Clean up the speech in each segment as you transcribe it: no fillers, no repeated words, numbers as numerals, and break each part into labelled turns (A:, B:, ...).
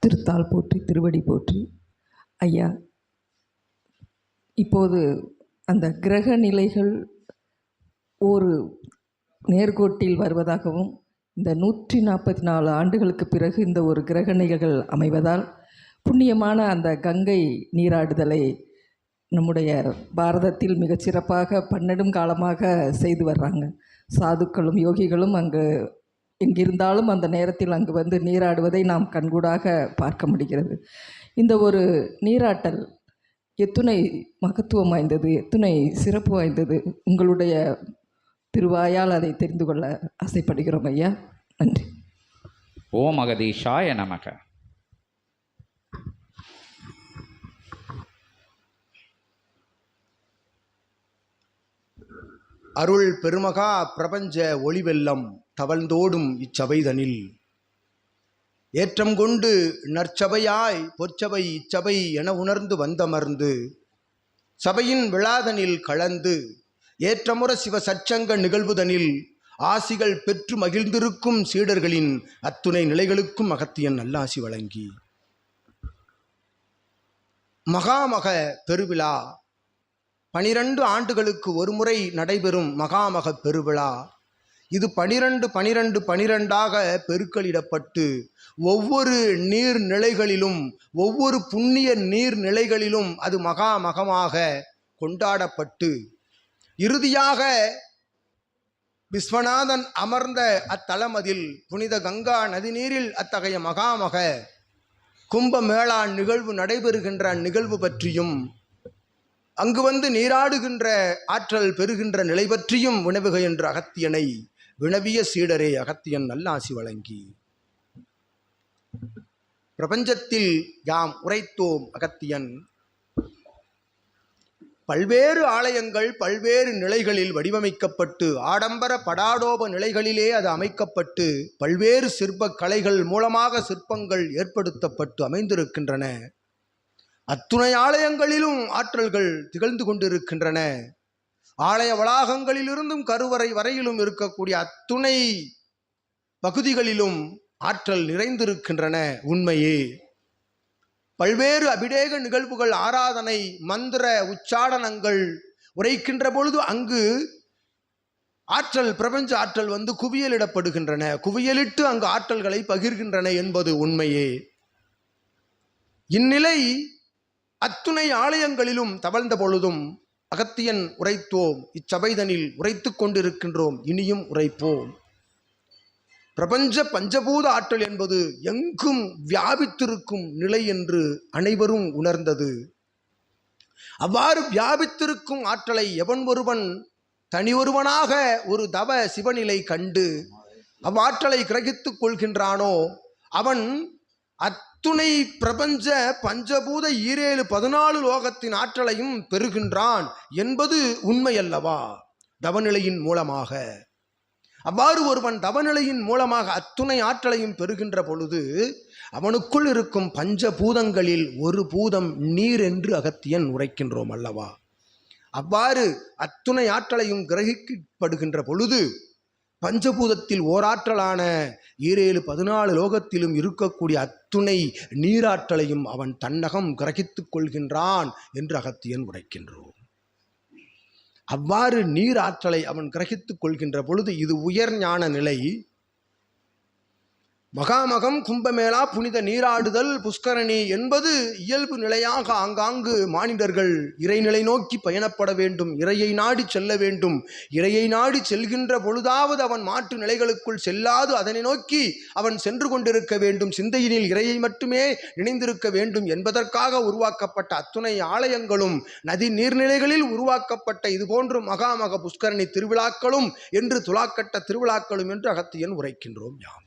A: திருத்தாள் போற்றி, திருவடி போற்றி. ஐயா, இப்போது அந்த கிரக நிலைகள் ஒரு நேர்கோட்டில் வருவதாகவும், இந்த 144 ஆண்டுகளுக்கு பிறகு இந்த ஒரு கிரக நிலைகள் அமைவதால் புண்ணியமான அந்த கங்கை நீராடுதலை நம்முடைய பாரதத்தில் மிகச்சிறப்பாக பன்னெடும் காலமாக செய்து வர்றாங்க. சாதுக்களும் யோகிகளும் அங்கு எங்கிருந்தாலும் அந்த நேரத்தில் அங்கு வந்து நீராடுவதை நாம் கண்கூடாக பார்க்க முடிகிறது. இந்த ஒரு நீராட்டல் எத்துணை மகத்துவம் வாய்ந்தது, எத்துணை சிறப்பு வாய்ந்தது, உங்களுடைய திருவாயால் அதை தெரிந்து கொள்ள ஆசைப்படுகிறோம் ஐயா. நன்றி.
B: ஓம் அகதீஷாய நமக.
C: அருள் பெருமகா பிரபஞ்ச ஒளிவெல்லம் தவழ்ந்தோடும் இச்சபைதனில் ஏற்றம் கொண்டு நற்சபையாய் பொற்சபை இச்சபை என உணர்ந்து வந்தமர்ந்து சபையின் விழாதனில் கலந்து ஏற்றமுற சிவ சச்சங்க நிகழ்வுதனில் ஆசிகள் பெற்று மகிழ்ந்திருக்கும் சீடர்களின் அத்துணை நிலைகளுக்கும் அகத்தியன் நல்லாசி வழங்கி மகாமக பெருவிழா 12 ஆண்டுகளுக்கு ஒரு முறை நடைபெறும் மகாமக பெருவிழா. இது 12 பெருக்களிடப்பட்டு ஒவ்வொரு நீர்நிலைகளிலும் ஒவ்வொரு புண்ணிய நீர்நிலைகளிலும் அது மகாமகமாக கொண்டாடப்பட்டு இறுதியாக விஸ்வநாதன் அமர்ந்த அத்தலமதில் புனித கங்கா நதிநீரில் அத்தகைய மகாமக கும்பமேளா நிகழ்வு நடைபெறுகின்ற நிகழ்வு பற்றியும் அங்கு வந்து நீராடுகின்ற ஆற்றல் பெறுகின்ற நிலை பற்றியும் வினவுக என்ற அகத்தியனை வினவிய சீடரே அகத்தியன் நல்லாசி வழங்கி பிரபஞ்சத்தில் யாம் உரைத்தோம். அகத்தியன் பல்வேறு ஆலயங்கள் பல்வேறு நிலைகளில் வடிவமைக்கப்பட்டு ஆடம்பர படாடோப நிலைகளிலே அது அமைக்கப்பட்டு பல்வேறு சிற்ப கலைகள் மூலமாக சிற்பங்கள் ஏற்படுத்தப்பட்டு அமைந்திருக்கின்றன. அத்துணை ஆலயங்களிலும் ஆற்றல்கள் திகழ்ந்து கொண்டிருக்கின்றன. ஆலய வளாகங்களிலிருந்தும் கருவறை வரையிலும் இருக்கக்கூடிய அத்துணை பகுதிகளிலும் ஆற்றல் நிறைந்திருக்கின்றன. உண்மையே பல்வேறு அபிடேக நிகழ்வுகள் ஆராதனை மந்திர உச்சாடனங்கள் உரைக்கின்ற பொழுது அங்கு ஆற்றல் பிரபஞ்ச ஆற்றல் வந்து குவியலிடப்படுகின்றன. குவியலிட்டு அங்கு ஆற்றல்களை பகிர்கின்றன என்பது உண்மையே. இந்நிலை அத்துணை ஆலயங்களிலும் தவழ்ந்த பொழுதும் அகத்தியன் உரைத்தோம். இச்சபைதனில் உரைத்து கொண்டிருக்கின்றோம். இனியும் உரைப்போம். பிரபஞ்ச பஞ்சபூத ஆற்றல் என்பது எங்கும் வியாபித்திருக்கும் நிலை என்று அனைவரும் உணர்ந்தது. அவ்வாறு வியாபித்திருக்கும் ஆற்றலை எவன் ஒருவன் தனி ஒருவனாக ஒரு தவ சிவநிலை கண்டு அவ்வாற்றலை கிரகித்துக் கொள்கின்றானோ அவன் அத்துணை பிரபஞ்ச பஞ்சபூத 14 லோகத்தின் ஆற்றலையும் பெறுகின்றான் என்பது உண்மையல்லவா? தவநிலையின் மூலமாக அவ்வாறு ஒருவன் தவநிலையின் மூலமாக அத்துணை ஆற்றலையும் பெறுகின்ற பொழுது அவனுக்குள் இருக்கும் பஞ்சபூதங்களில் ஒரு பூதம் நீர் என்று அகத்தியன் உரைக்கின்றோம் அல்லவா? அவ்வாறு அத்துணை ஆற்றலையும் கிரகிக்கப்படுகின்ற பொழுது பஞ்சபூதத்தில் ஓராற்றலான 14 லோகத்திலும் இருக்கக்கூடிய அத்துணை நீராற்றலையும் அவன் தன்னகம் கிரகித்துக் கொள்கின்றான் என்று அகத்தியன் உரைக்கின்றோம். அவ்வாறு நீர் ஆற்றலை அவன் கிரகித்துக் கொள்கின்ற பொழுது இது உயர் ஞான நிலை. மகாமகம் கும்பமேளா புனித நீராடுதல் புஷ்கரணி என்பது இயல்பு நிலையாக ஆங்காங்கு மானிடர்கள் இறைநிலை நோக்கி பயணப்பட வேண்டும், இறையை நாடி செல்ல வேண்டும். இறையை நாடி செல்கின்ற பொழுதாவது அவன் மாற்று நிலைகளுக்குள் செல்லாது அதனை நோக்கி அவன் சென்று கொண்டிருக்க வேண்டும். சிந்தையினில் இறையை மட்டுமே நினைந்திருக்க வேண்டும் என்பதற்காக உருவாக்கப்பட்ட அத்துணை ஆலயங்களும் நதி நீர்நிலைகளில் உருவாக்கப்பட்ட இதுபோன்று மகாமக புஷ்கரணி திருவிழாக்களும் என்று துலாக்கட்ட திருவிழாக்களும் என்று அகத்தியன் உரைக்கின்றோம். யாம்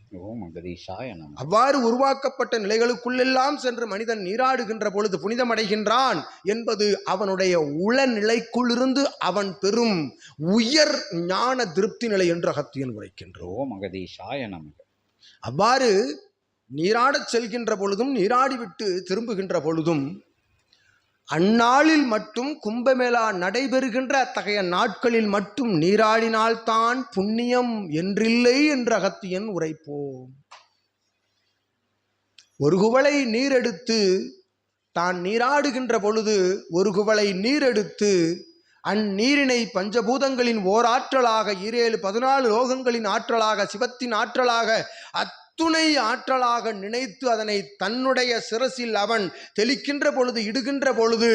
C: அவ்வாறு உருவாக்கப்பட்ட நிலைகளுக்குள்ளெல்லாம் சென்று மனிதன் நீராடுகின்ற பொழுது புனிதமடைகின்றான் என்பது அவனுடைய உளநிலைக்குள்ளிருந்து அவன் பெறும் உயர் ஞான திருப்தி நிலை என்று அகத்தியன் உரைக்கின்றோம். அவ்வாறு நீராடச் செல்கின்ற பொழுதும் நீராடிவிட்டு திரும்புகின்ற பொழுதும் அந்நாளில் மட்டும் கும்பமேளா நடைபெறுகின்ற அத்தகைய நாட்களில் மட்டும் நீராடினால்தான் புண்ணியம் என்றில்லை என்று அகத்தியன் உரைப்போம். ஒரு குவளை நீர் எடுத்து தான் நீராடுகின்ற பொழுது ஒரு குவளை நீர் எடுத்து அந்நீரினை பஞ்சபூதங்களின் ஓர் ஆற்றலாக 14 லோகங்களின் ஆற்றலாக சிவத்தின் ஆற்றலாக அத்துணை ஆற்றலாக நினைத்து அதனை தன்னுடைய சிரசில் அவன் தெளிக்கின்ற பொழுது இடுகின்ற பொழுது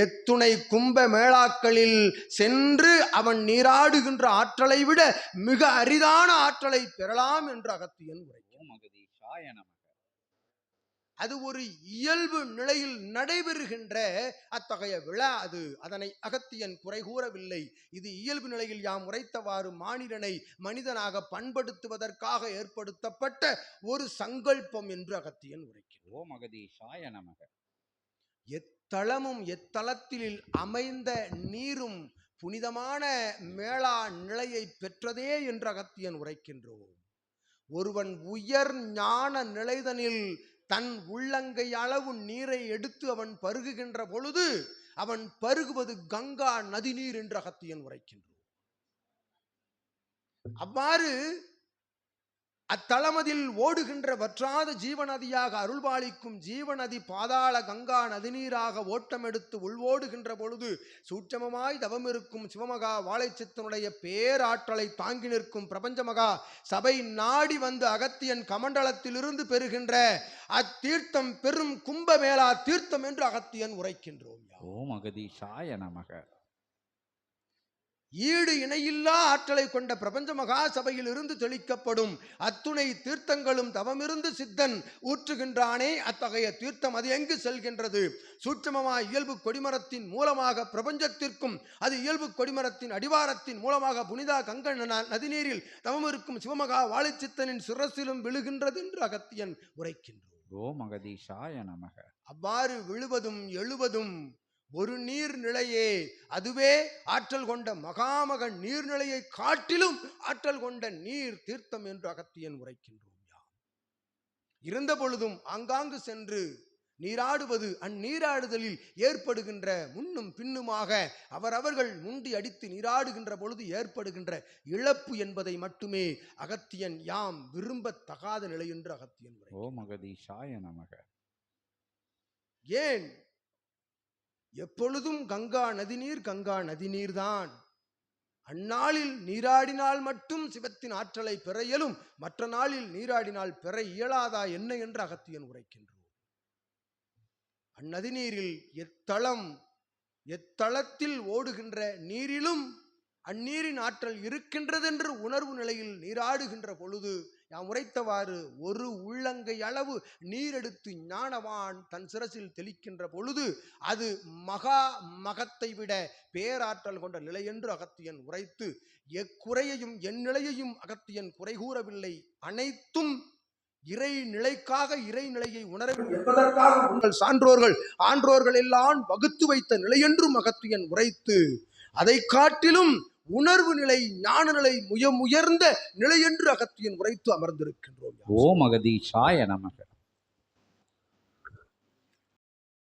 C: எத்துணை கும்ப மேளாக்களில் சென்று அவன் நீராடுகின்ற ஆற்றலை விட மிக அரிதான ஆற்றலை பெறலாம் என்று அகத்தியன் உரை.
B: ஓம் அகதீஷாய நமக.
C: அது ஒரு இயல்பு நிலையில் நடைபெறுகின்ற அத்தகைய விழா அது. அதனை அகத்தியன் குறை கூறவில்லை. இது இயல்பு நிலையில் யாம் உரைத்தவாறு மானிடனை மனிதனாக பண்படுத்துவதற்காக ஏற்படுத்தப்பட்ட ஒரு சங்கல்பம் என்று அகத்தியன் உரைக்கிறார்.
B: ஓம் அகதீஷாய நமக.
C: எத்தலமும் எத்தலத்தில் அமைந்த நீரும் புனிதமான மேளா நிலையை பெற்றதே என்று அகத்தியன் உரைக்கின்றோம். ஒருவன் உயர் ஞான நிலைதனில் தன் உள்ளங்கை அளவு நீரை எடுத்து அவன் பருகுகின்ற பொழுது அவன் பருகுவது கங்கா நதி நீர் என்று அகத்தியன் உரைக்கின்றோம். அவ்வாறு அத்தலமதில் ஓடுகின்ற வற்றாத ஜீவநதியாக அருள்பாலிக்கும் ஜீவநதி பாதாள கங்கா நதிநீராக ஓட்டமெடுத்து உள்வோடுகின்ற பொழுது சூட்சமமாய் தவமிருக்கும் சிவமகா வாழைச்சித்தனுடைய பேராற்றலை தாங்கி நிற்கும் பிரபஞ்சமகா சபை நாடி வந்து அகத்தியன் கமண்டலத்திலிருந்து பெறுகின்ற அத்தீர்த்தம் பெரும் கும்பமேளா தீர்த்தம் என்று அகத்தியன் உரைக்கின்றோம்.
B: ஓம் அகதீஷாய நமக.
C: ஈடு இணையில்லா ஆற்றலை கொண்ட பிரபஞ்ச மகா சபையில் இருந்து தெளிக்கப்படும் அத்துணை தீர்த்தங்களும் தவமிருந்து சித்தன் ஊற்றுகின்றானே, அத்தகைய தீர்த்தம் அது எங்கு செல்கின்றது? சூட்சமமாய் இயல்பு கொடிமரத்தின் மூலமாக பிரபஞ்சத்திற்கும் அது இயல்பு கொடிமரத்தின் அடிவாரத்தின் மூலமாக புனிதா கங்க நதிநீரில் தவமிருக்கும் சிவமகா வாழைச்சித்தனின் சிரசிலும் விழுகின்றது என்று அகத்தியன் உரைக்கின்றோம்.
B: ஓம் அகதீஷாய நமக.
C: அவ்வாறு விழுவதும் எழுவதும் ஒரு நீர்நிலையே. அதுவே ஆற்றல் கொண்ட மகாமக நீர்நிலையை காட்டிலும் ஆற்றல் கொண்ட நீர் தீர்த்தம் என்று அகத்தியன் உரைக்கின்றோம். இருந்த பொழுதும் ஆங்காங்கு சென்று நீராடுவது அந்நீராடுதலில் ஏற்படுகின்ற முன்னும் பின்னுமாக அவரவர்கள் முண்டி அடித்து நீராடுகின்ற பொழுது ஏற்படுகின்ற இழப்பு என்பதை மட்டுமே அகத்தியன் யாம் விரும்பத்தகாத நிலை என்று அகத்தியன் உரை.
B: ஓம் அகதீஷாய நமக.
C: ஏன் எப்பொழுதும் கங்கா நதிநீர் தான். அந்நாளில் நீராடினால் மட்டும் சிவத்தின் ஆற்றலை பெற இயலும், மற்ற நாளில் நீராடினால் பெற இயலாதா என்ன என்று அகத்தியன் உரைக்கின்றோம். அந்நதிநீரில் எத்தளத்தில் ஓடுகின்ற நீரிலும் அந்நீரின் ஆற்றல் இருக்கின்றது என்று உணர்வு நிலையில் நீராடுகின்ற பொழுது யாம் உரைத்தவாறு ஒரு உள்ளங்கை அளவு நீரெடுத்து ஞானவான் தன் சிரசில் தெளிக்கின்ற பொழுது அது மகத்தை விட பேராற்றல் கொண்ட நிலை என்று அகத்தியன் உரைத்து எக்குறையையும் என் நிலையையும் அகத்தியன் குறை கூறவில்லை. அனைத்தும் இறை நிலைக்காக இறை நிலையை உணர என்பதற்காக உங்கள் சான்றோர்கள் ஆன்றோர்கள் எல்லாம் வகுத்து வைத்த நிலை என்றும் அகத்தியன் உரைத்து அதை காட்டிலும் உணர்வு நிலை ஞான நிலை உயர்ந்த நிலை என்று அகத்தியன் உரைத்து அமர்ந்திருக்கின்றோம்.
B: ஓம் அகதீஷாய நமக.